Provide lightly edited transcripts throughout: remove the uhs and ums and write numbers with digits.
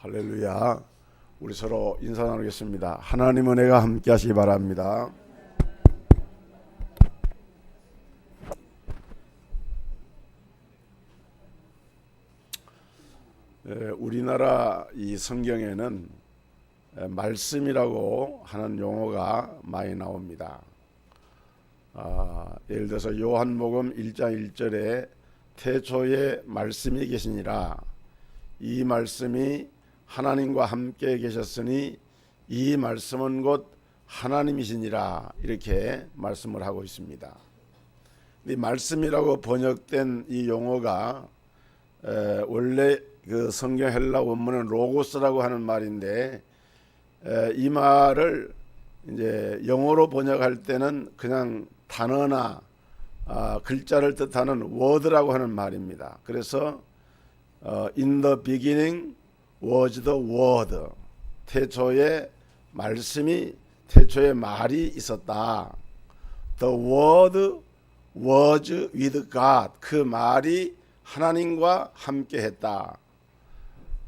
할렐루야. 우리 서로 인사 나누겠습니다. 하나님 은혜가 함께 하시기 바랍니다. 우리나라 이 성경에는 말씀이라고 하는 용어가 많이 나옵니다. 예를 들어서 요한복음 1장 1절에 태초에 말씀이 계시니라, 이 말씀이 하나님과 함께 계셨으니 이 말씀은 곧 하나님이시니라, 이렇게 말씀을 하고 있습니다. 이 말씀이라고 번역된 이 용어가 원래 그 성경 헬라 원문은 로고스라고 하는 말인데, 이 말을 이제 영어로 번역할 때는 그냥 단어나 글자를 뜻하는 word라고 하는 말입니다. 그래서 in the beginning was the word, 태초에 말씀이, 태초에 말이 있었다. The word was with God, 그 말이 하나님과 함께 했다.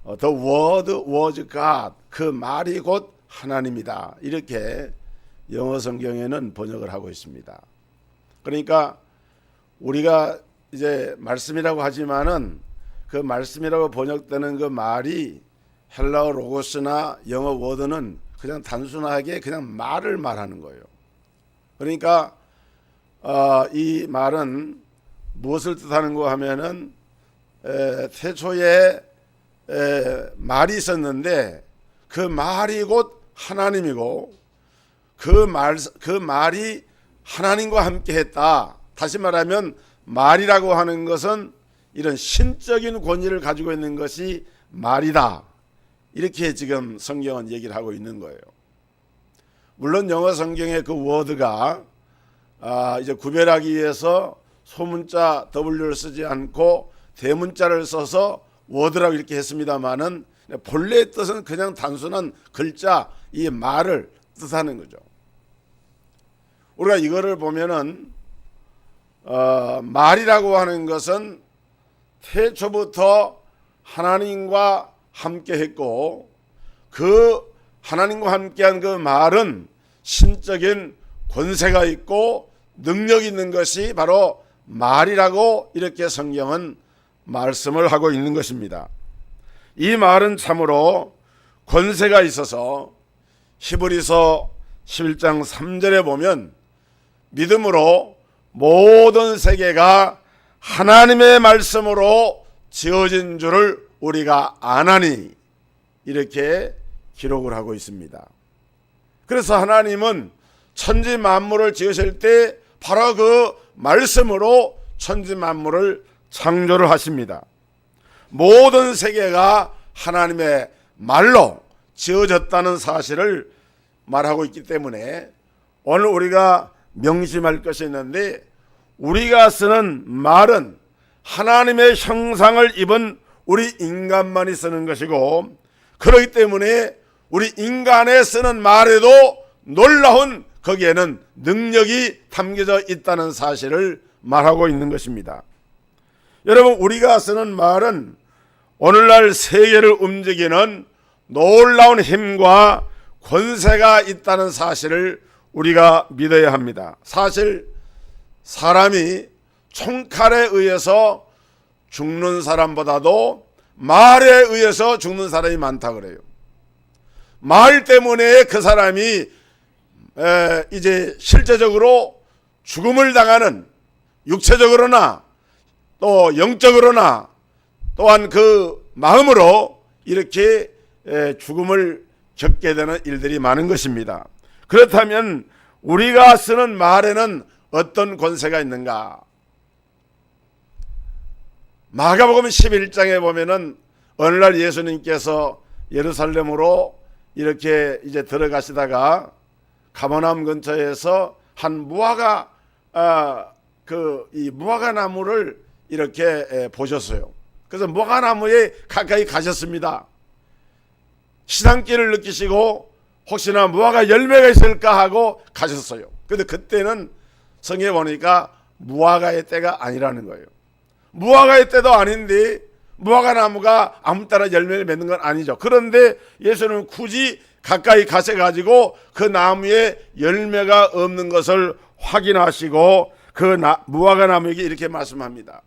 The word was God, 그 말이 곧 하나님이다. 이렇게 영어 성경에는 번역을 하고 있습니다. 그러니까 우리가 이제 말씀이라고 하지만은 그 말씀이라고 번역되는 그 말이 헬라어 로고스나 영어 워드는 그냥 단순하게 그냥 말을 말하는 거예요. 그러니까 이 말은 무엇을 뜻하는가 하면은 태초에 말이 있었는데 그 말이 곧 하나님이고 그 말이 하나님과 함께 했다. 다시 말하면 말이라고 하는 것은 이런 신적인 권위를 가지고 있는 것이 말이다. 이렇게 지금 성경은 얘기를 하고 있는 거예요. 물론 영어 성경의 그 워드가 이제 구별하기 위해서 소문자 W를 쓰지 않고 대문자를 써서 워드라고 이렇게 했습니다만은 본래의 뜻은 그냥 단순한 글자, 이 말을 뜻하는 거죠. 우리가 이거를 보면은 말이라고 하는 것은 태초부터 하나님과 함께 했고, 그 하나님과 함께한 그 말은 신적인 권세가 있고 능력이 있는 것이 바로 말이라고 이렇게 성경은 말씀을 하고 있는 것입니다. 이 말은 참으로 권세가 있어서 히브리서 11장 3절에 보면 믿음으로 모든 세계가 하나님의 말씀으로 지어진 줄을 우리가 아나니, 이렇게 기록을 하고 있습니다. 그래서 하나님은 천지 만물을 지으실 때 바로 그 말씀으로 천지 만물을 창조를 하십니다. 모든 세계가 하나님의 말로 지어졌다는 사실을 말하고 있기 때문에 오늘 우리가 명심할 것이 있는데, 우리가 쓰는 말은 하나님의 형상을 입은 우리 인간만이 쓰는 것이고, 그렇기 때문에 우리 인간의 쓰는 말에도 놀라운 거기에는 능력이 담겨져 있다는 사실을 말하고 있는 것입니다. 여러분, 우리가 쓰는 말은 오늘날 세계를 움직이는 놀라운 힘과 권세가 있다는 사실을 우리가 믿어야 합니다. 사실 사람이 총칼에 의해서 죽는 사람보다도 말에 의해서 죽는 사람이 많다 그래요. 말 때문에 그 사람이 이제 실제적으로 죽음을 당하는, 육체적으로나 또 영적으로나 또한 그 마음으로 이렇게 죽음을 겪게 되는 일들이 많은 것입니다. 그렇다면 우리가 쓰는 말에는 어떤 권세가 있는가? 마가복음 11장에 보면은 어느 날 예수님께서 예루살렘으로 이렇게 이제 들어가시다가 가버나움 근처에서 한 무화과 이 무화과 나무를 이렇게 보셨어요. 그래서 무화과 나무에 가까이 가셨습니다. 시상길을 느끼시고 혹시나 무화과 열매가 있을까 하고 가셨어요. 그런데 그때는 성경에 보니까 무화과의 때가 아니라는 거예요. 무화과의 때도 아닌데 무화과 나무가 아무 따라 열매를 맺는 건 아니죠. 그런데 예수는 굳이 가까이 가셔가지고 그 나무에 열매가 없는 것을 확인하시고 그 무화과 나무에게 이렇게 말씀합니다.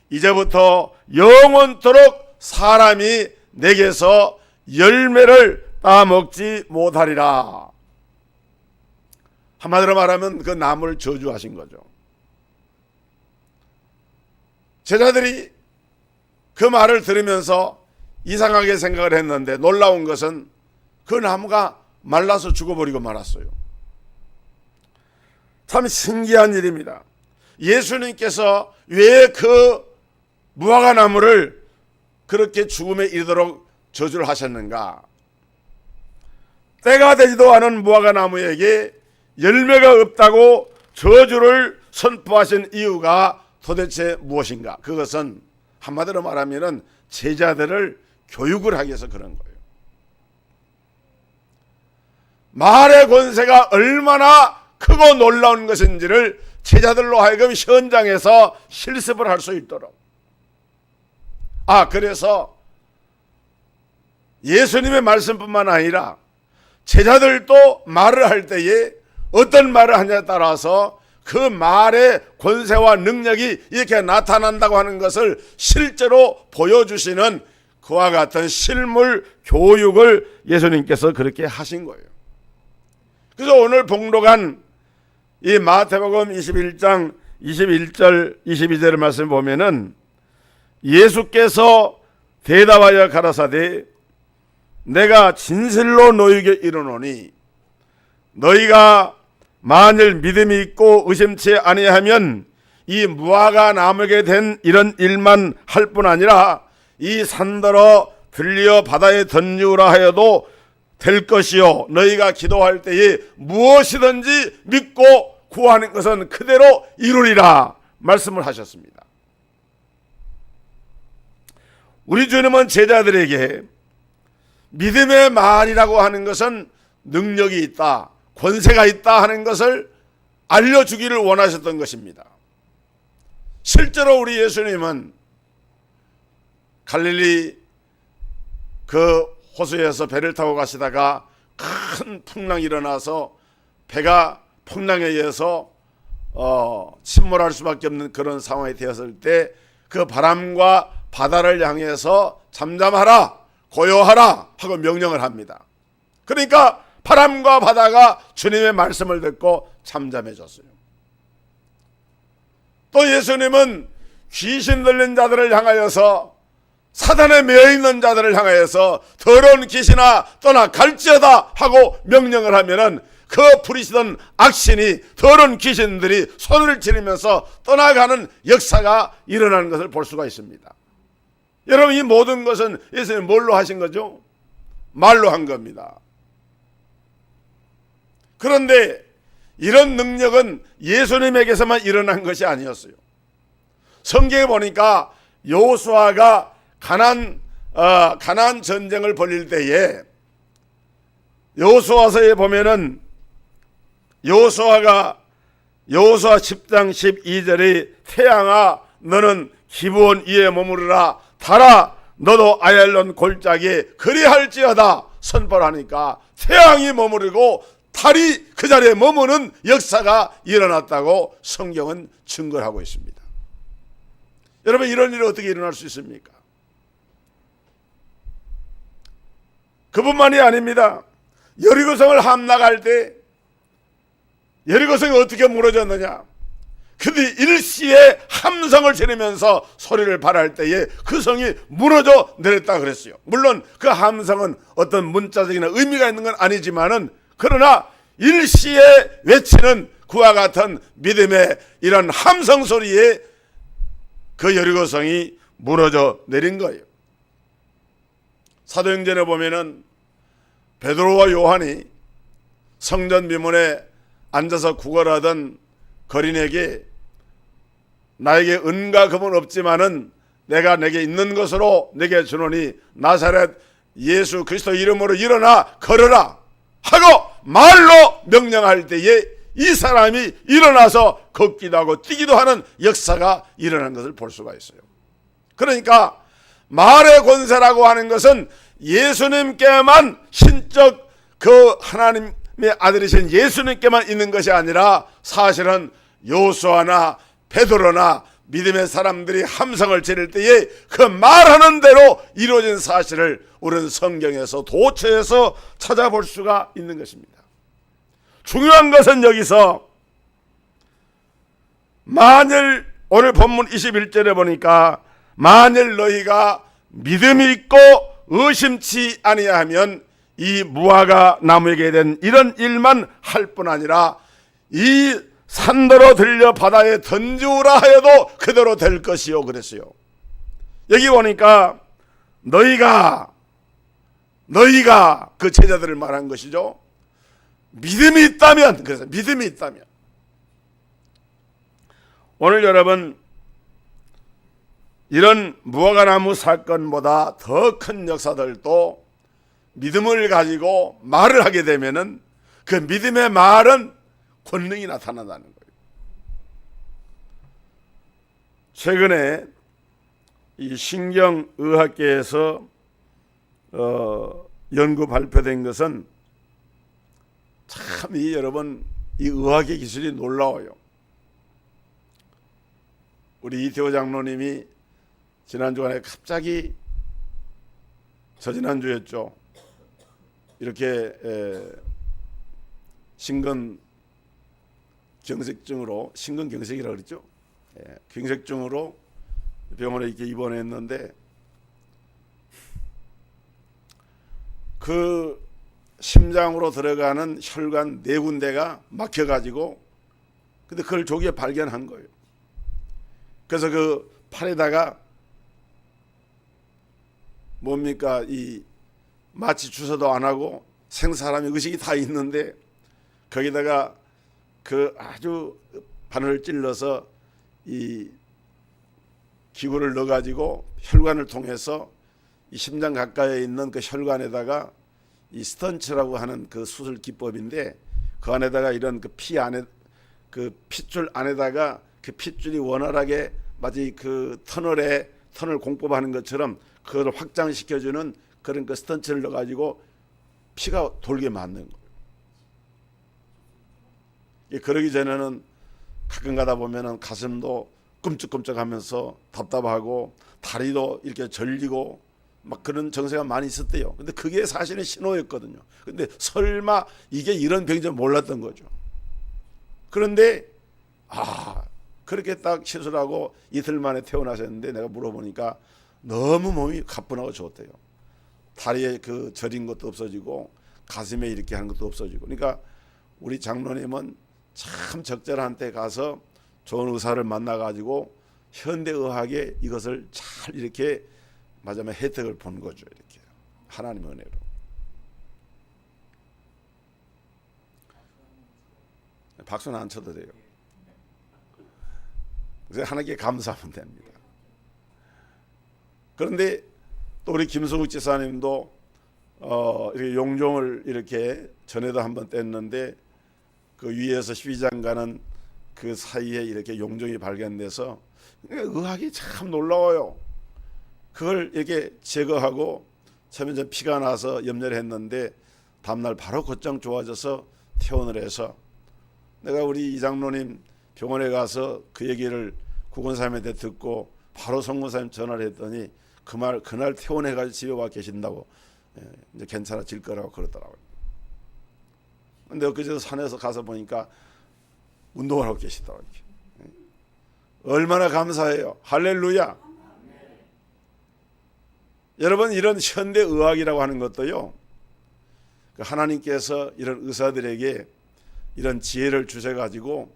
이제부터 영원토록 사람이 내게서 열매를 따먹지 못하리라. 한마디로 말하면 그 나무를 저주하신 거죠. 제자들이 그 말을 들으면서 이상하게 생각을 했는데 놀라운 것은 그 나무가 말라서 죽어버리고 말았어요. 참 신기한 일입니다. 예수님께서 왜 그 무화과 나무를 그렇게 죽음에 이르도록 저주를 하셨는가? 때가 되지도 않은 무화과 나무에게 열매가 없다고 저주를 선포하신 이유가 도대체 무엇인가? 그것은 한마디로 말하면 제자들을 교육을 하기 위해서 그런 거예요. 말의 권세가 얼마나 크고 놀라운 것인지를 제자들로 하여금 현장에서 실습을 할 수 있도록. 그래서 예수님의 말씀뿐만 아니라 제자들도 말을 할 때에 어떤 말을 하냐에 따라서 그 말의 권세와 능력이 이렇게 나타난다고 하는 것을 실제로 보여주시는 그와 같은 실물 교육을 예수님께서 그렇게 하신 거예요. 그래서 오늘 봉독한 이 마태복음 21장 21절 22절의 말씀을 보면은 예수께서 대답하여 가라사대 내가 진실로 너희에게 이르노니 너희가 만일 믿음이 있고 의심치 아니하면 이 무화과 나무에게 된 이런 일만 할 뿐 아니라 이 산더러 들려 바다에 던지우라 하여도 될 것이요 너희가 기도할 때에 무엇이든지 믿고 구하는 것은 그대로 이루리라 말씀을 하셨습니다. 우리 주님은 제자들에게 믿음의 말이라고 하는 것은 능력이 있다, 권세가 있다 하는 것을 알려주기를 원하셨던 것입니다. 실제로 우리 예수님은 갈릴리 그 호수에서 배를 타고 가시다가 큰 풍랑이 일어나서 배가 풍랑에 의해서 침몰할 수밖에 없는 그런 상황이 되었을 때 그 바람과 바다를 향해서 잠잠하라, 고요하라 하고 명령을 합니다. 그러니까 바람과 바다가 주님의 말씀을 듣고 잠잠해졌어요. 또 예수님은 귀신 들린 자들을 향하여서 사단에 매여있는 자들을 향하여서 더러운 귀신아 떠나 갈지어다 하고 명령을 하면은 그 부리시던 악신이 더러운 귀신들이 손을 지르면서 떠나가는 역사가 일어나는 것을 볼 수가 있습니다. 여러분 이 모든 것은 예수님이 뭘로 하신 거죠? 말로 한 겁니다. 그런데 이런 능력은 예수님에게서만 일어난 것이 아니었어요. 성경에 보니까 여호수아가 가나안 전쟁을 벌일 때에 여호수아서에 보면은 여호수아 10장 12절에 태양아 너는 기브온 위에 머무르라 달아 너도 아얄론 골짜기에 그리할지어다 선포를 하니까 태양이 머무르고 달이 그 자리에 머무는 역사가 일어났다고 성경은 증거를 하고 있습니다. 여러분 이런 일이 어떻게 일어날 수 있습니까? 그뿐만이 아닙니다. 여리고성을 함락할 때 여리고성이 어떻게 무너졌느냐? 근데 일시에 함성을 지르면서 소리를 발할 때에 그 성이 무너져 내렸다 그랬어요. 물론 그 함성은 어떤 문자적인 의미가 있는 건 아니지만은 그러나 일시에 외치는 그와 같은 믿음의 이런 함성 소리에 그 여리고성이 무너져 내린 거예요. 사도행전에 보면은 베드로와 요한이 성전 미문에 앉아서 구걸하던 거린에게 나에게 은과 금은 없지만은 내가 내게 있는 것으로 내게 주노니 나사렛 예수 그리스도 이름으로 일어나 걸어라 하고 말로 명령할 때에 이 사람이 일어나서 걷기도 하고 뛰기도 하는 역사가 일어난 것을 볼 수가 있어요. 그러니까 말의 권세라고 하는 것은 예수님께만 신적 그 하나님의 아들이신 예수님께만 있는 것이 아니라 사실은 요수아나 베드로나 믿음의 사람들이 함성을 지를 때에 그 말하는 대로 이루어진 사실을 우리는 성경에서 도처에서 찾아볼 수가 있는 것입니다. 중요한 것은 여기서 만일 오늘 본문 21절에 보니까 만일 너희가 믿음이 있고 의심치 아니하면 이 무화과 나무에게 된 이런 일만 할 뿐 아니라 이 산더러 들려 바다에 던지우라 하여도 그대로 될 것이요 그랬어요. 여기 보니까 너희가 그 제자들을 말한 것이죠. 믿음이 있다면, 그래서 믿음이 있다면. 오늘 여러분 이런 무화과나무 사건보다 더 큰 역사들도 믿음을 가지고 말을 하게 되면은 그 믿음의 말은 권능이 나타난다는 거예요. 최근에 이 신경의학계에서 연구 발표된 것은 참 여러분 이 의학의 기술이 놀라워요. 우리 이태호 장로님이 지난주간에 갑자기 저지난주였죠. 이렇게 신근경색증으로 신근경색이라고 그랬죠. 경색증으로 병원에 이렇게 입원했는데 그 심장으로 들어가는 혈관 4군데가 막혀가지고 근데 그걸 조기에 발견한 거예요. 그래서 그 팔에다가 뭡니까 이 마취 주사도 안 하고 생사람의 의식이 다 있는데 거기다가 그 아주 바늘을 찔러서 이 기구를 넣어가지고 혈관을 통해서 이 심장 가까이에 있는 그 혈관에다가 이 스턴츠라고 하는 그 수술 기법인데 그 안에다가 이런 그 피 안에 그 핏줄 안에다가 그 핏줄이 원활하게 마치 그 터널 공법하는 것처럼 그걸 확장시켜주는 그런 그 스턴츠를 넣어가지고 피가 돌게 만든 거예요. 그러기 전에는 가끔 가다 보면은 가슴도 끔찍끔찍하면서 답답하고 다리도 이렇게 절리고 막 그런 증세가 많이 있었대요. 근데 그게 사실은 신호였거든요. 근데 설마 이게 이런 병인지 몰랐던 거죠. 그런데 그렇게 딱 시술하고 이틀 만에 퇴원하셨는데 내가 물어보니까 너무 몸이 가뿐하고 좋대요. 다리에 그 저린 것도 없어지고 가슴에 이렇게 하는 것도 없어지고. 그러니까 우리 장로님은 참 적절한 때 가서 좋은 의사를 만나가지고 현대의학에 이것을 잘 이렇게 마지막에 혜택을 본 거죠. 이렇게 하나님의 은혜로. 박수는 안 쳐도 돼요. 그래서 하나님께 감사하면 됩니다. 그런데 또 우리 김성욱 지사님도 이렇게 용종을 이렇게 전에도 한번 뗐는데 그 위에서 12장 가는 그 사이에 이렇게 용종이 발견돼서 의학이 참 놀라워요. 그걸 이렇게 제거하고 처음에 좀 피가 나서 염려를 했는데 다음날 바로 곧장 좋아져서 퇴원을 해서 내가 우리 이장로님 병원에 가서 그 얘기를 구건사님한테 듣고 바로 성모사님 전화를 했더니 그날 퇴원해가지고 집에 와 계신다고 이제 괜찮아질 거라고 그러더라고요. 근데 엊그제 산에서 가서 보니까 운동을 하고 계시더라고요. 얼마나 감사해요. 할렐루야. 여러분 이런 현대의학이라고 하는 것도요 하나님께서 이런 의사들에게 이런 지혜를 주셔가지고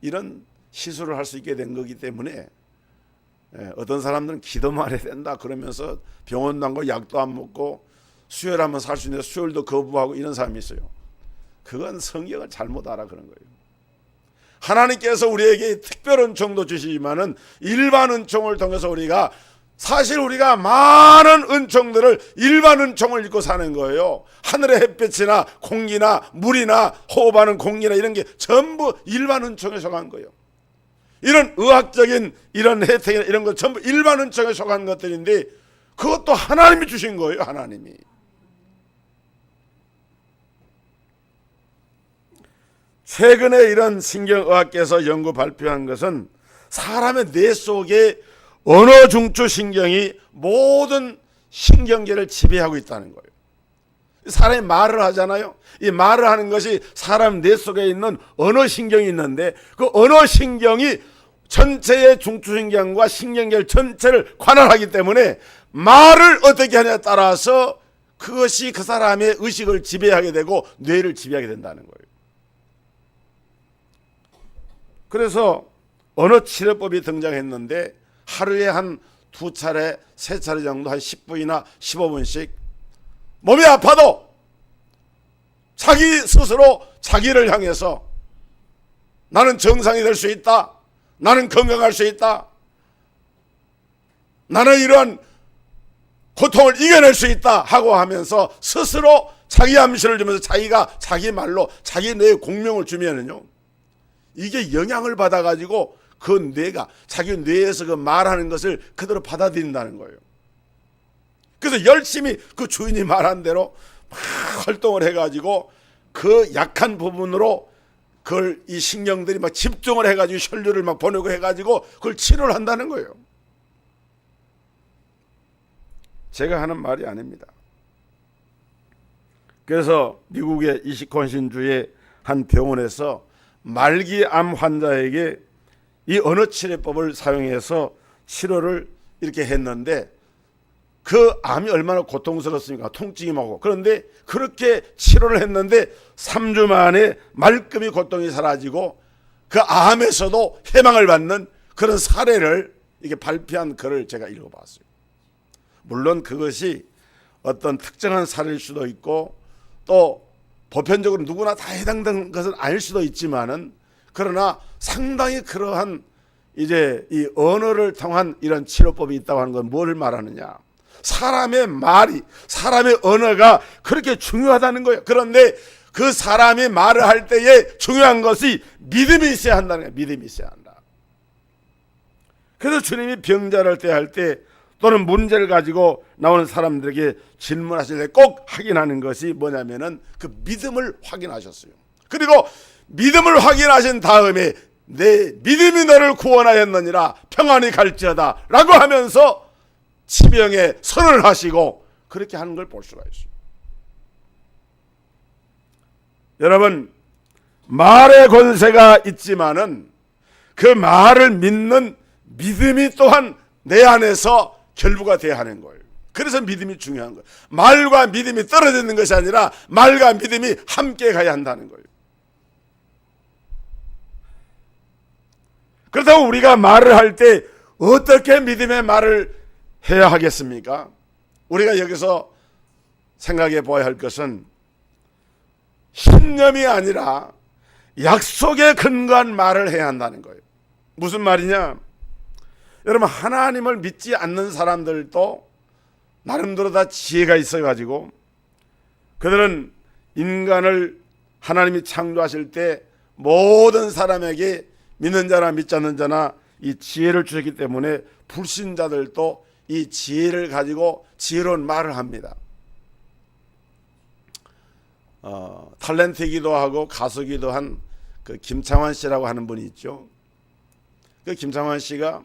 이런 시술을 할 수 있게 된 거기 때문에 어떤 사람들은 기도만 해야 된다 그러면서 병원도 안 가고 약도 안 먹고 수혈하면 살 수 있는데 수혈도 거부하고 이런 사람이 있어요. 그건 성경을 잘못 알아 그런 거예요. 하나님께서 우리에게 특별 은총도 주시지만은 일반 은총을 통해서 우리가 사실 우리가 많은 은총들을 일반 은총을 입고 사는 거예요. 하늘의 햇볕이나 공기나 물이나 호흡하는 공기나 이런 게 전부 일반 은총에 속한 거예요. 이런 의학적인 이런 혜택이나 이런 것 전부 일반 은총에 속한 것들인데 그것도 하나님이 주신 거예요. 하나님이. 최근에 이런 신경의학계에서 연구 발표한 것은 사람의 뇌 속에 언어 중추 신경이 모든 신경계를 지배하고 있다는 거예요. 사람이 말을 하잖아요. 이 말을 하는 것이 사람 뇌 속에 있는 언어 신경이 있는데 그 언어 신경이 전체의 중추신경과 신경계 전체를 관할하기 때문에 말을 어떻게 하냐에 따라서 그것이 그 사람의 의식을 지배하게 되고 뇌를 지배하게 된다는 거예요. 그래서 언어 치료법이 등장했는데 하루에 한 2차례, 3차례 정도 한 10분이나 15분씩 몸이 아파도 자기 스스로 자기를 향해서 나는 정상이 될 수 있다. 나는 건강할 수 있다. 나는 이런 고통을 이겨낼 수 있다 하고 하면서 스스로 자기 암시를 주면서 자기가 자기 말로 자기 뇌에 공명을 주면은요, 이게 영향을 받아가지고 그 뇌가 자기 뇌에서 그 말하는 것을 그대로 받아들인다는 거예요. 그래서 열심히 그 주인이 말한 대로 막 활동을 해가지고 그 약한 부분으로 그걸 이 신경들이 막 집중을 해가지고 혈류를 막 보내고 해가지고 그걸 치료를 한다는 거예요. 제가 하는 말이 아닙니다. 그래서 미국의 위스콘신주의 한 병원에서 말기암 환자에게 이 언어 치료법을 사용해서 치료를 이렇게 했는데 그 암이 얼마나 고통스럽습니까? 통증이 오고. 그런데 그렇게 치료를 했는데 3주 만에 말끔히 고통이 사라지고 그 암에서도 해방을 받는 그런 사례를 이게 발표한 글을 제가 읽어봤어요. 물론 그것이 어떤 특정한 사례일 수도 있고 또 보편적으로 누구나 다 해당되는 것은 아닐 수도 있지만은 그러나 상당히 그러한 이제 이 언어를 통한 이런 치료법이 있다고 하는 건 뭘 말하느냐? 사람의 말이, 사람의 언어가 그렇게 중요하다는 거예요. 그런데 그 사람이 말을 할 때에 중요한 것이 믿음이 있어야 한다는 거예요. 믿음이 있어야 한다. 그래서 주님이 병자를 대할 때 또는 문제를 가지고 나오는 사람들에게 질문하실 때 꼭 확인하는 것이 뭐냐면은 그 믿음을 확인하셨어요. 그리고 믿음을 확인하신 다음에 내 믿음이 너를 구원하였느니라 평안히 갈지어다 라고 하면서 치명에 선언을 하시고 그렇게 하는 걸 볼 수가 있어요. 여러분, 말의 권세가 있지만은 그 말을 믿는 믿음이 또한 내 안에서 결부가 돼야 하는 거예요. 그래서 믿음이 중요한 거예요. 말과 믿음이 떨어져 있는 것이 아니라 말과 믿음이 함께 가야 한다는 거예요. 그렇다고 우리가 말을 할 때 어떻게 믿음의 말을 해야 하겠습니까? 우리가 여기서 생각해 보아야 할 것은 신념이 아니라 약속에 근거한 말을 해야 한다는 거예요. 무슨 말이냐? 여러분, 하나님을 믿지 않는 사람들도 나름대로 다 지혜가 있어가지고 그들은 인간을 하나님이 창조하실 때 모든 사람에게 믿는 자나 믿지 않는 자나 이 지혜를 주셨기 때문에 불신자들도 이 지혜를 가지고 지혜로운 말을 합니다. 탤런트이기도 하고 가수기도 한 그 김창완 씨라고 하는 분이 있죠. 그 김창완 씨가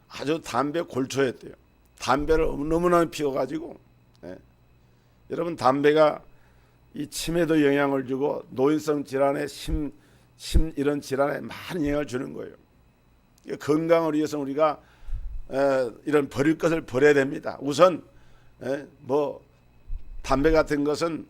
아주 담배 골초였대요. 담배를 너무나 피워가지고, 여러분, 담배가 이 치매도 영향을 주고 노인성 질환에 심 이런 질환에 많은 영향을 주는 거예요. 건강을 위해서 우리가 이런 버릴 것을 버려야 됩니다. 우선 뭐 담배 같은 것은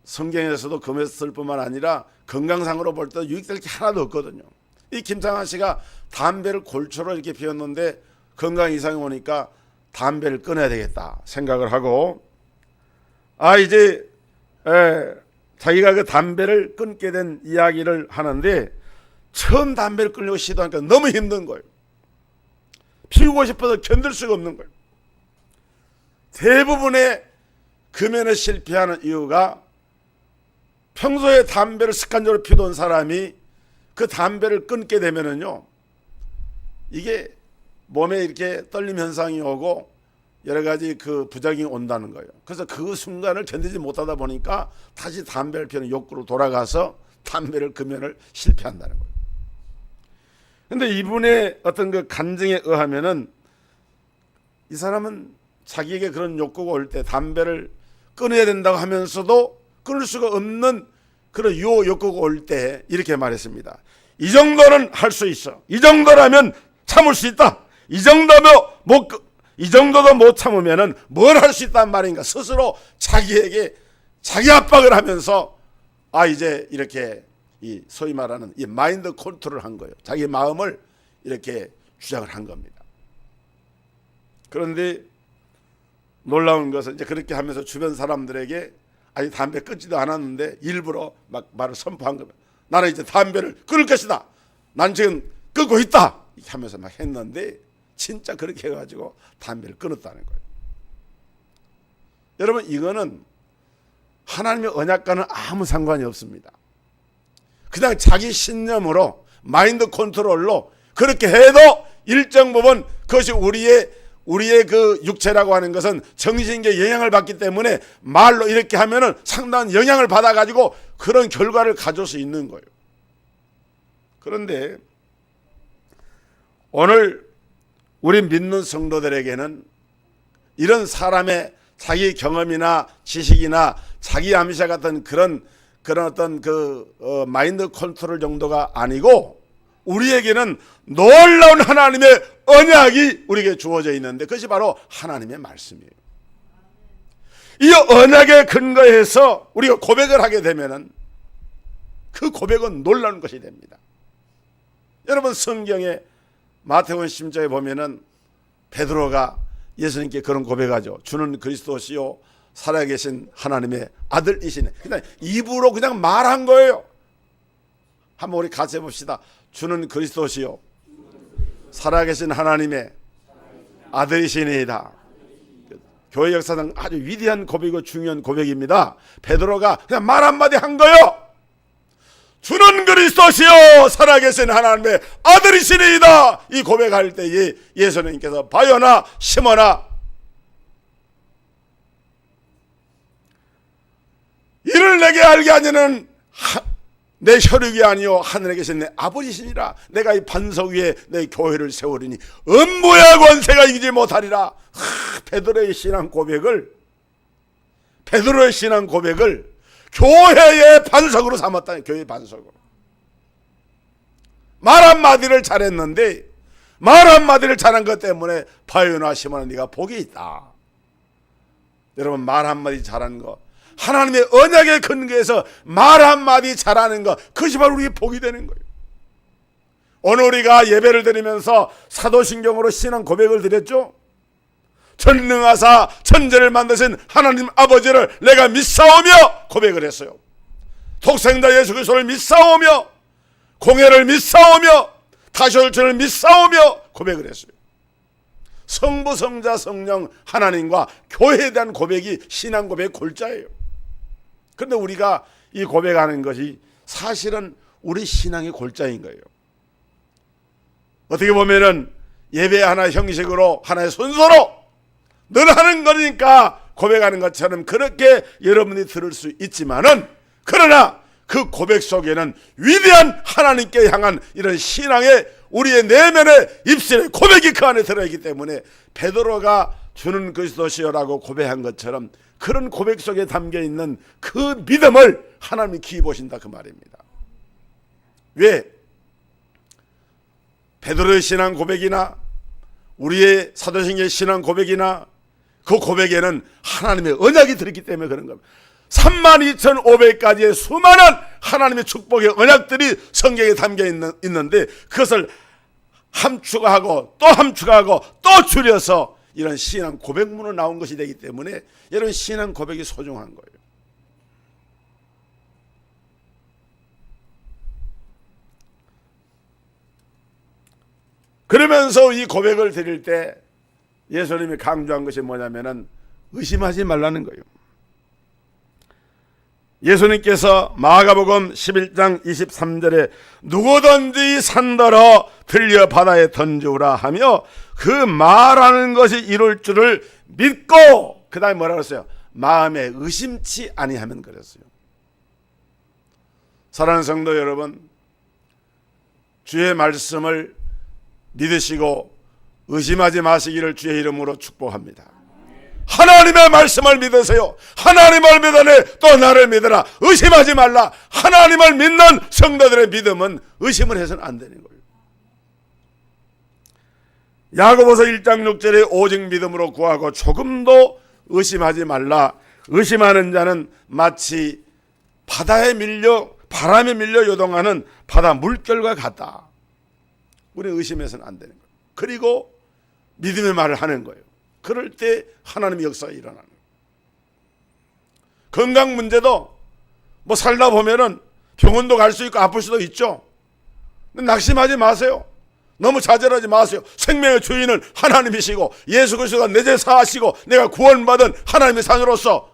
성경에서도 금했을 뿐만 아니라 건강상으로 볼 때 유익될 게 하나도 없거든요. 이 김창완 씨가 담배를 골초로 이렇게 피웠는데 건강 이상이 오니까 담배를 끊어야 되겠다 생각을 하고 이제 자기가 그 담배를 끊게 된 이야기를 하는데 처음 담배를 끊으려고 시도하니까 너무 힘든 거예요. 피우고 싶어서 견딜 수가 없는 거예요. 대부분의 금연에 실패하는 이유가 평소에 담배를 습관적으로 피우던 사람이 그 담배를 끊게 되면은요, 이게 몸에 이렇게 떨림 현상이 오고 여러 가지 그 부작용이 온다는 거예요. 그래서 그 순간을 견디지 못하다 보니까 다시 담배를 피우는 욕구로 돌아가서 담배를 금연을 실패한다는 거예요. 근데 이분의 어떤 그 간증에 의하면은 이 사람은 자기에게 그런 욕구가 올 때 담배를 끊어야 된다고 하면서도 끊을 수가 없는 그런 욕구가 올 때 이렇게 말했습니다. 이 정도는 할 수 있어. 이 정도라면 참을 수 있다. 이 정도도 못 참으면은 뭘 할 수 있단 말인가. 스스로 자기에게 자기 압박을 하면서 이제 이렇게 이 소위 말하는 이 마인드 컨트롤을 한 거예요. 자기 마음을 이렇게 주장을 한 겁니다. 그런데 놀라운 것은 이제 그렇게 하면서 주변 사람들에게 아니 담배 끊지도 않았는데 일부러 막 말을 선포한 겁니다. 나는 이제 담배를 끊을 것이다. 난 지금 끊고 있다. 이렇게 하면서 막 했는데 진짜 그렇게 해가지고 담배를 끊었다는 거예요. 여러분 이거는 하나님의 언약과는 아무 상관이 없습니다. 그냥 자기 신념으로 마인드 컨트롤로 그렇게 해도 일정 부분 그것이 우리의 그 육체라고 하는 것은 정신계 영향을 받기 때문에 말로 이렇게 하면은 상당한 영향을 받아가지고 그런 결과를 가져올 수 있는 거예요. 그런데 오늘 우리 믿는 성도들에게는 이런 사람의 자기 경험이나 지식이나 자기 암시와 같은 그런 어떤 마인드 컨트롤 정도가 아니고 우리에게는 놀라운 하나님의 언약이 우리에게 주어져 있는데 그것이 바로 하나님의 말씀이에요. 이 언약에 근거해서 우리가 고백을 하게 되면은 그 고백은 놀라운 것이 됩니다. 여러분 성경에 마태복음 10장에 보면은 베드로가 예수님께 그런 고백하죠. 주는 그리스도시요 살아계신 하나님의 아들이시네. 그냥 입으로 그냥 말한 거예요. 한번 우리 같이 해봅시다. 주는 그리스도시요 살아계신 하나님의 아들이시니이다. 교회 역사상 아주 위대한 고백이고 중요한 고백입니다. 베드로가 그냥 말 한마디 한 거예요. 주는 그리스도시요 살아계신 하나님의 아들이시니이다. 이 고백할 때에 예수님께서 바요나 시몬아 이를 내게 알게 하냐는 내 혈육이 아니요 하늘에 계신 내 아버지시니라. 내가 이 반석 위에 내 교회를 세우리니 음부의 권세가 이기지 못하리라. 베드로의 신앙 고백을 교회의 반석으로 삼았다. 교회의 반석으로. 말 한마디를 잘했는데 말 한마디를 잘한 것 때문에 바요나 시몬아 네가 복이 있다. 여러분 말 한마디 잘한 거 하나님의 언약에 근거해서 말 한마디 잘하는 것 그것이 바로 우리의 복이 되는 거예요. 오늘 우리가 예배를 드리면서 사도신경으로 신앙 고백을 드렸죠. 전능하사 천지를 만드신 하나님 아버지를 내가 믿사오며 고백을 했어요. 독생자 예수 그리스도를 믿사오며 공예를 믿사오며 다시 올 주를 믿사오며 고백을 했어요. 성부 성자 성령 하나님과 교회에 대한 고백이 신앙 고백의 골자예요. 그런데 우리가 이 고백하는 것이 사실은 우리 신앙의 골자인 거예요. 어떻게 보면은 예배 하나의 형식으로 하나의 순서로 늘 하는 거니까 고백하는 것처럼 그렇게 여러분이 들을 수 있지만은 그러나 그 고백 속에는 위대한 하나님께 향한 이런 신앙의 우리의 내면의 입술의 고백이 그 안에 들어있기 때문에 베드로가 주는 그리스도시여라고 고백한 것처럼 그런 고백 속에 담겨있는 그 믿음을 하나님이 기이 보신다 그 말입니다. 왜? 베드로의 신앙 고백이나 우리의 사도신경의 신앙 고백이나 그 고백에는 하나님의 언약이 들었기 때문에 그런 겁니다. 32,500가지의 수많은 하나님의 축복의 언약들이 성경에 담겨 있는데 그것을 함축하고 또 함축하고 또 줄여서 이런 신앙 고백문으로 나온 것이 되기 때문에 여러분 신앙 고백이 소중한 거예요. 그러면서 이 고백을 드릴 때 예수님이 강조한 것이 뭐냐면은 의심하지 말라는 거예요. 예수님께서 마가복음 11장 23절에 누구든지 산더러 들려 바다에 던지우라 하며 그 말하는 것이 이룰 줄을 믿고, 그 다음에 뭐라고 했어요? 마음에 의심치 아니하면 그랬어요. 사랑하는 성도 여러분, 주의 말씀을 믿으시고 의심하지 마시기를 주의 이름으로 축복합니다. 하나님의 말씀을 믿으세요. 하나님을 믿으니 또 나를 믿으라. 의심하지 말라. 하나님을 믿는 성도들의 믿음은 의심을 해서는 안 되는 거예요. 야고보서 1장 6절에 오직 믿음으로 구하고 조금도 의심하지 말라. 의심하는 자는 마치 바다에 밀려 바람에 밀려 요동하는 바다 물결과 같다. 우리는 의심해서는 안 되는 거예요. 그리고 믿음의 말을 하는 거예요. 그럴 때 하나님의 역사가 일어나는 거예요. 건강 문제도 뭐 살다 보면은 병원도 갈 수 있고 아플 수도 있죠. 근데 낙심하지 마세요. 너무 좌절하지 마세요. 생명의 주인은 하나님이시고 예수 그리스도가 내 죄 사하시고 내가 구원받은 하나님의 자녀로서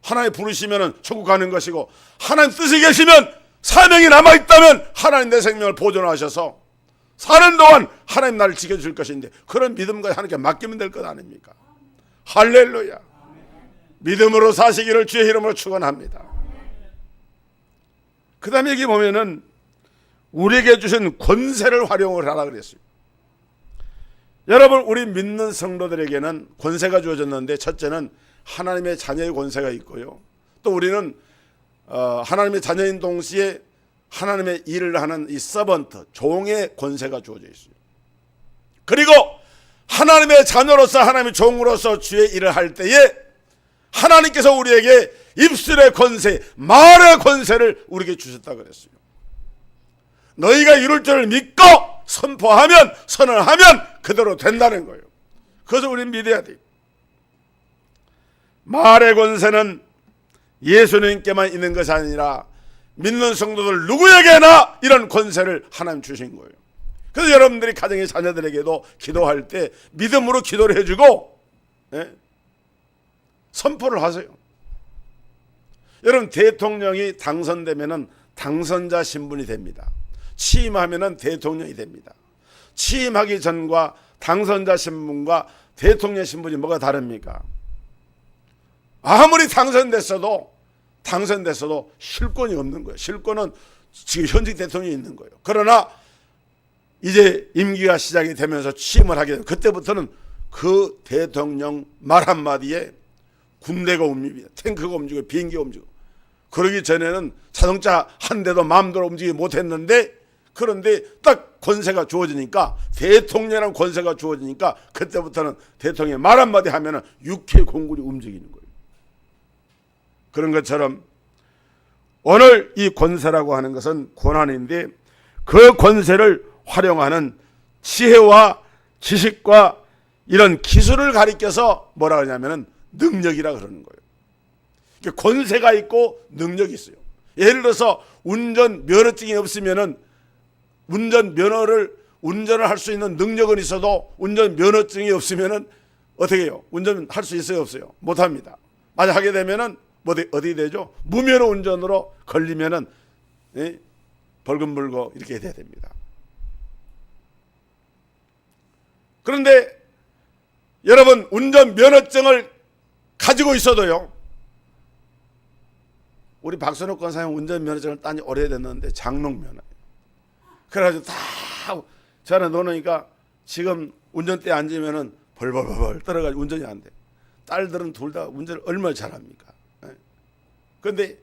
하나님 부르시면 천국 가는 것이고, 하나님 뜻이 계시면 사명이 남아있다면 하나님 내 생명을 보존하셔서 사는 동안 하나님 나를 지켜줄 것인데, 그런 믿음과 하나님께 맡기면 될 것 아닙니까? 할렐루야. 믿음으로 사시기를 주의 이름으로 축원합니다. 그 다음에 여기 보면은 우리에게 주신 권세를 활용을 하라 그랬어요. 여러분, 우리 믿는 성도들에게는 권세가 주어졌는데, 첫째는 하나님의 자녀의 권세가 있고요, 또 우리는 하나님의 자녀인 동시에 하나님의 일을 하는 이 서번트, 종의 권세가 주어져 있어요. 그리고 하나님의 자녀로서, 하나님의 종으로서 주의 일을 할 때에 하나님께서 우리에게 입술의 권세, 말의 권세를 우리에게 주셨다 그랬어요. 너희가 이룰 줄을 믿고 선포하면, 선을 하면 그대로 된다는 거예요. 그래서 우리는 믿어야 돼요. 말의 권세는 예수님께만 있는 것이 아니라 믿는 성도들 누구에게나 이런 권세를 하나님 주신 거예요. 그래서 여러분들이 가정의 자녀들에게도 기도할 때 믿음으로 기도를 해주고, 선포를 하세요. 여러분, 대통령이 당선되면은 당선자 신분이 됩니다. 취임하면은 대통령이 됩니다. 취임하기 전과 당선자 신분과 대통령 신분이 뭐가 다릅니까? 아무리 당선됐어도 실권이 없는 거예요. 실권은 지금 현직 대통령이 있는 거예요. 그러나 이제 임기가 시작이 되면서 취임을 하게 되면 그때부터는 그 대통령 말 한마디에 군대가 움직입니다. 탱크가 움직이고 비행기가 움직이고. 그러기 전에는 자동차 한 대도 마음대로 움직이지 못했는데, 그런데 딱 권세가 주어지니까, 대통령이라는 권세가 주어지니까 그때부터는 대통령이 말 한마디 하면은 육해 공군이 움직이는 거예요. 그런 것처럼 오늘 이 권세라고 하는 것은 권한인데, 그 권세를 활용하는 지혜와 지식과 이런 기술을 가리켜서 뭐라 그러냐면은 능력이라 그러는 거예요. 권세가 있고 능력이 있어요. 예를 들어서 운전 면허증이 없으면은 운전을 할 수 있는 능력은 있어도 운전 면허증이 없으면은 어떻게 해요? 운전할 수 있어요, 없어요? 못 합니다. 만약 하게 되면은 어디 되죠? 무면허 운전으로 걸리면은 벌금 물고 이렇게 돼야 됩니다. 그런데 여러분, 운전 면허증을 가지고 있어도요, 우리 박선욱 권사님 운전 면허증을 딴지 오래됐는데 장롱 면허. 그래가지고 다 저 안에 넣으니까 지금 운전대에 앉으면은 벌벌벌 떨어가지고 운전이 안 돼. 딸들은 둘 다 운전을 얼마나 잘합니까? 그런데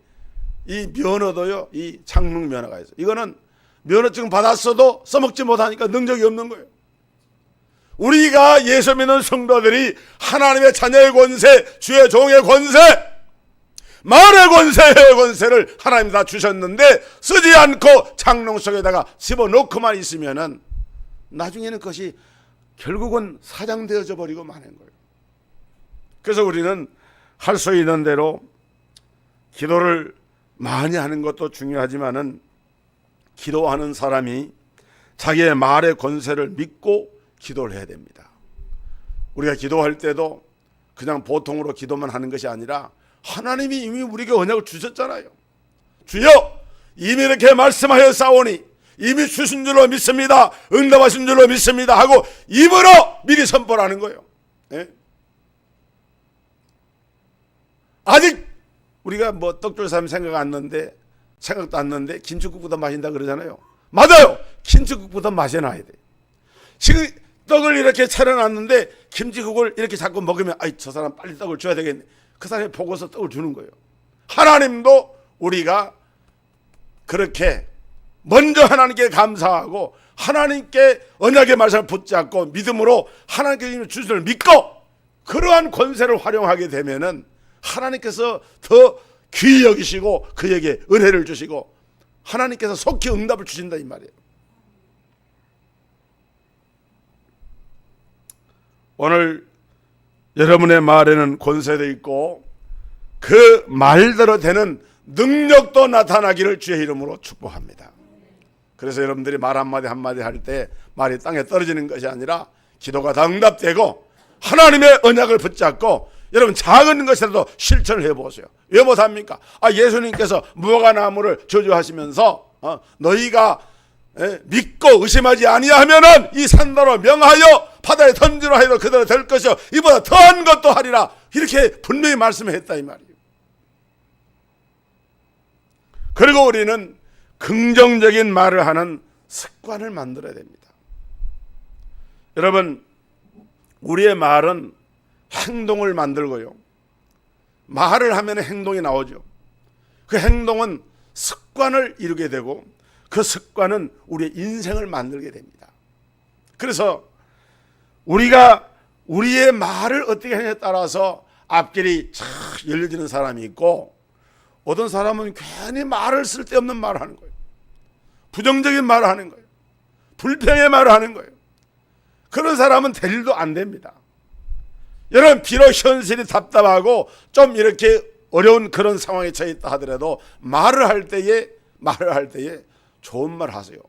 이 면허도요, 이 장롱 면허가 있어요. 이거는 면허증 받았어도 써먹지 못하니까 능력이 없는 거예요. 우리가 예수 믿는 성도들이 하나님의 자녀의 권세, 주의 종의 권세, 말의 권세의 권세를 하나님 다 주셨는데 쓰지 않고 장롱 속에다가 집어넣고만 있으면은 나중에는 그것이 결국은 사장되어져 버리고 마는 거예요. 그래서 우리는 할 수 있는 대로 기도를 많이 하는 것도 중요하지만은, 기도하는 사람이 자기의 말의 권세를 믿고 기도를 해야 됩니다. 우리가 기도할 때도 그냥 보통으로 기도만 하는 것이 아니라 하나님이 이미 우리에게 언약을 주셨잖아요. 주여 이미 이렇게 말씀하여 싸우니 이미 주신 줄로 믿습니다, 응답하신 줄로 믿습니다 하고 입으로 미리 선포를 하는 거예요. 예? 아직 우리가 뭐 떡줄 사람 생각도 안 났는데 김치국보다 마신다 그러잖아요. 맞아요. 김치국보다 마셔놔야 돼. 지금 떡을 이렇게 차려놨는데 김치국을 이렇게 자꾸 먹으면 아이 저 사람 빨리 떡을 줘야 되겠네. 그 사람이 보고서 떡을 주는 거예요. 하나님도 우리가 그렇게 먼저 하나님께 감사하고 하나님께 언약의 말씀을 붙잡고 믿음으로 하나님께 주신 줄 믿고 그러한 권세를 활용하게 되면은 하나님께서 더 귀히 여기시고 그에게 은혜를 주시고 하나님께서 속히 응답을 주신다 이 말이에요. 오늘 여러분의 말에는 권세도 있고 그 말대로 되는 능력도 나타나기를 주의 이름으로 축복합니다. 그래서 여러분들이 말 한마디 한마디 할 때 말이 땅에 떨어지는 것이 아니라 기도가 다 응답되고 하나님의 언약을 붙잡고 여러분 작은 것이라도 실천을 해보세요. 왜 못합니까? 예수님께서 무화과나무를 저주하시면서 너희가 믿고 의심하지 아니하면은 이 산더러 명하여 바다에 던지라 하여도 그대로 될 것이요 이보다 더한 것도 하리라 이렇게 분명히 말씀했다 이 말이에요. 그리고 우리는 긍정적인 말을 하는 습관을 만들어야 됩니다. 여러분 우리의 말은 행동을 만들고요 말을 하면 행동이 나오죠. 그 행동은 습관을 이루게 되고 그 습관은 우리의 인생을 만들게 됩니다. 그래서 우리가 우리의 말을 어떻게 하냐에 따라서 앞길이 쫙 열려지는 사람이 있고 어떤 사람은 괜히 말을 쓸데없는 말을 하는 거예요. 부정적인 말을 하는 거예요. 불평의 말을 하는 거예요. 그런 사람은 될 일도 안 됩니다. 여러분 비록 현실이 답답하고 좀 이렇게 어려운 그런 상황에 처해 있다 하더라도 말을 할 때에 좋은 말 하세요.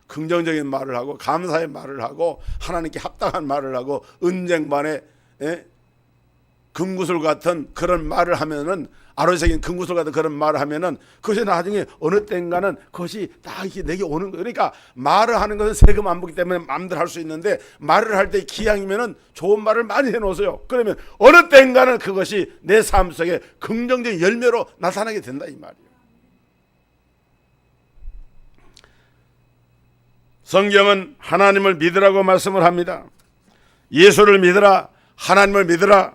긍정적인 말을 하고 감사의 말을 하고 하나님께 합당한 말을 하고 은쟁반에 금구슬 같은 그런 말을 하면은 아로새긴 금구슬 같은 그런 말을 하면은 그것이 나중에 어느 때인가는 그것이 딱 이렇게 내게 오는 거예요. 그러니까 말을 하는 것은 세금 안 붙기 때문에 마음대로 할 수 있는데 말을 할 때 기왕이면은 좋은 말을 많이 해놓으세요. 그러면 어느 때인가는 그것이 내 삶 속에 긍정적인 열매로 나타나게 된다 이 말이에요. 성경은 하나님을 믿으라고 말씀을 합니다. 예수를 믿으라, 하나님을 믿으라.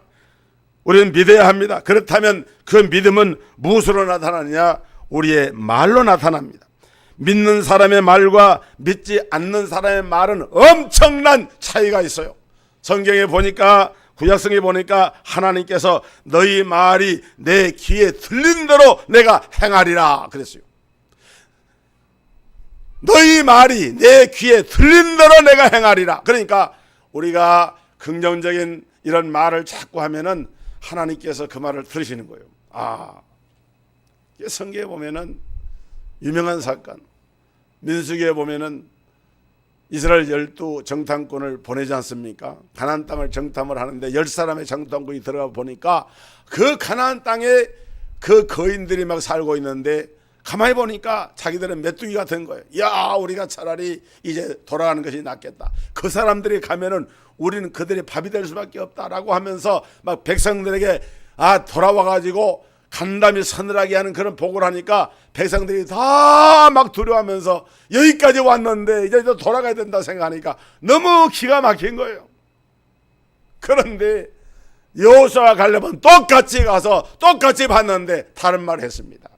우리는 믿어야 합니다. 그렇다면 그 믿음은 무엇으로 나타나느냐? 우리의 말로 나타납니다. 믿는 사람의 말과 믿지 않는 사람의 말은 엄청난 차이가 있어요. 성경에 보니까 구약성에 보니까 하나님께서 너희 말이 내 귀에 들린 대로 내가 행하리라 그랬어요. 너희 말이 내 귀에 들린 대로 내가 행하리라. 그러니까 우리가 긍정적인 이런 말을 자꾸 하면은 하나님께서 그 말을 들으시는 거예요. 성경에 보면은 유명한 사건, 민수기에 보면은 이스라엘 12 정탐꾼을 보내지 않습니까? 가나안 땅을 정탐을 하는데 10사람의 정탐꾼이 들어가 보니까 그 가나안 땅에 그 거인들이 막 살고 있는데 가만히 보니까 자기들은 메뚜기가 된 거예요. 야, 우리가 차라리 이제 돌아가는 것이 낫겠다. 그 사람들이 가면은 우리는 그들의 밥이 될 수밖에 없다라고 하면서 막 백성들에게 돌아와가지고 간담이 서늘하게 하는 그런 보고를 하니까 백성들이 다 막 두려워하면서 여기까지 왔는데 이제 돌아가야 된다 생각하니까 너무 기가 막힌 거예요. 그런데 여호수아와 갈렙은 똑같이 가서 똑같이 봤는데 다른 말을 했습니다.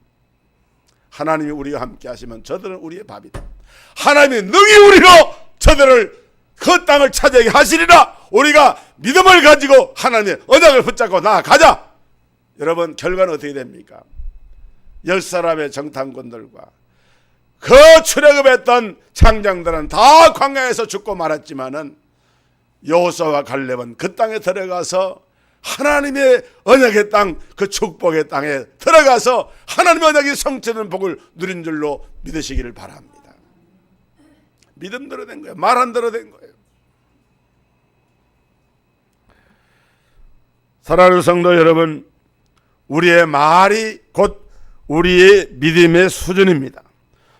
하나님이 우리와 함께 하시면 저들은 우리의 밥이다. 하나님이 능히 우리로 저들을 그 땅을 차지하게 하시리라. 우리가 믿음을 가지고 하나님의 언약을 붙잡고 나아가자. 여러분 결과는 어떻게 됩니까? 10사람의 정탐꾼들과 그 출애굽했던 장장들은 다 광야에서 죽고 말았지만은 여호수아와 갈렙은 그 땅에 들어가서 하나님의 언약의 땅, 그 축복의 땅에 들어가서 하나님의 언약이 성취되는 복을 누린 줄로 믿으시기를 바랍니다. 믿음대로 된 거예요. 말 안 대로 된 거예요. 사랑하는 성도 여러분, 우리의 말이 곧 우리의 믿음의 수준입니다.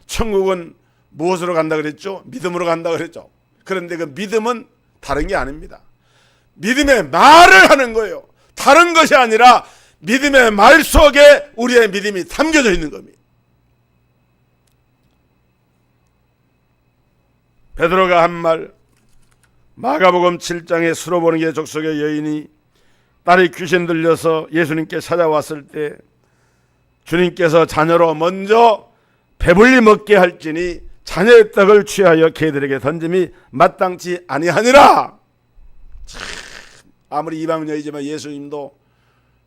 천국은 무엇으로 간다 그랬죠? 믿음으로 간다 그랬죠. 그런데 그 믿음은 다른 게 아닙니다. 믿음의 말을 하는 거예요. 다른 것이 아니라 믿음의 말 속에 우리의 믿음이 담겨져 있는 겁니다. 베드로가 한 말, 마가복음 7장에 수로보니게 족속의 여인이 딸이 귀신 들려서 예수님께 찾아왔을 때 주님께서 자녀로 먼저 배불리 먹게 할지니 자녀의 떡을 취하여 개들에게 던짐이 마땅치 아니하니라. 참, 아무리 이방인이지만 예수님도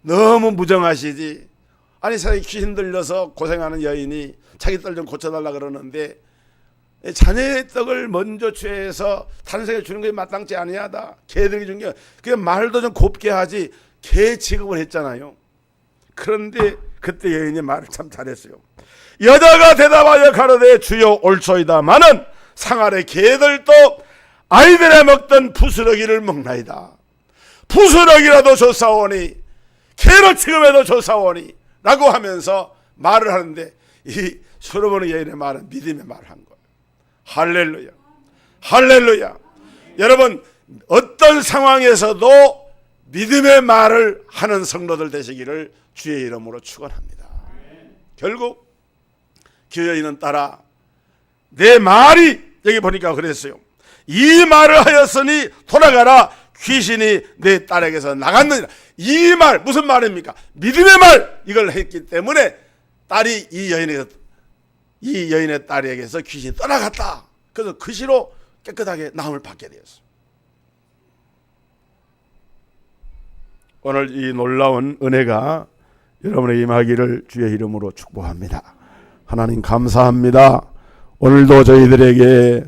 너무 무정하시지. 아니 세상에 귀신 들려서 고생하는 여인이 자기 딸 좀 고쳐달라 그러는데 자녀의 떡을 먼저 취해서 탄생해 주는 것이 마땅치 아니하다. 개들이 주는 게 그냥 말도 좀 곱게 하지 개 취급을 했잖아요. 그런데 그때 여인이 말을 참 잘했어요. 여자가 대답하여 가로되 주여 옳소이다마는 상 아래 개들도 아이들에 먹던 부스러기를 먹나이다. 부스러기라도 줬사오니 개를 취급해도 줬사오니 라고 하면서 말을 하는데 이 수로보는 여인의 말은 믿음의 말을 한 거예요. 할렐루야, 할렐루야. 여러분 어떤 상황에서도 믿음의 말을 하는 성도들 되시기를 주의 이름으로 축원합니다. 결국 그 여인은 따라 내 말이 여기 보니까 그랬어요. 이 말을 하였으니 돌아가라 귀신이 내 딸에게서 나갔느니라. 이 말 무슨 말입니까? 믿음의 말 이걸 했기 때문에 딸이 이 여인의 딸에게서 귀신이 떠나갔다. 그래서 그 시로 깨끗하게 나음을 받게 되었어요. 오늘 이 놀라운 은혜가 여러분의 임하기를 주의 이름으로 축복합니다. 하나님 감사합니다. 오늘도 저희들에게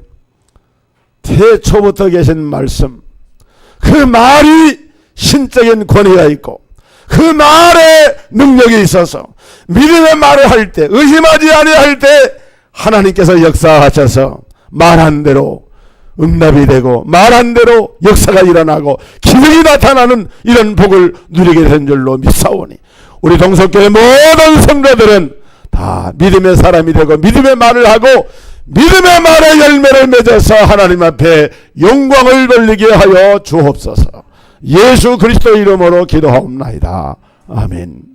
태초부터 계신 말씀, 그 말이 신적인 권위가 있고 그 말에 능력이 있어서 믿음의 말을 할 때, 의심하지 아니할 때 하나님께서 역사하셔서 말한 대로 응답이 되고 말한 대로 역사가 일어나고 기적이 나타나는 이런 복을 누리게 된 줄로 믿사오니 우리 동석교회 모든 성도들은 다 믿음의 사람이 되고 믿음의 말을 하고 믿음의 말의 열매를 맺어서 하나님 앞에 영광을 돌리게 하여 주옵소서. 예수 그리스도 이름으로 기도하옵나이다. 아멘.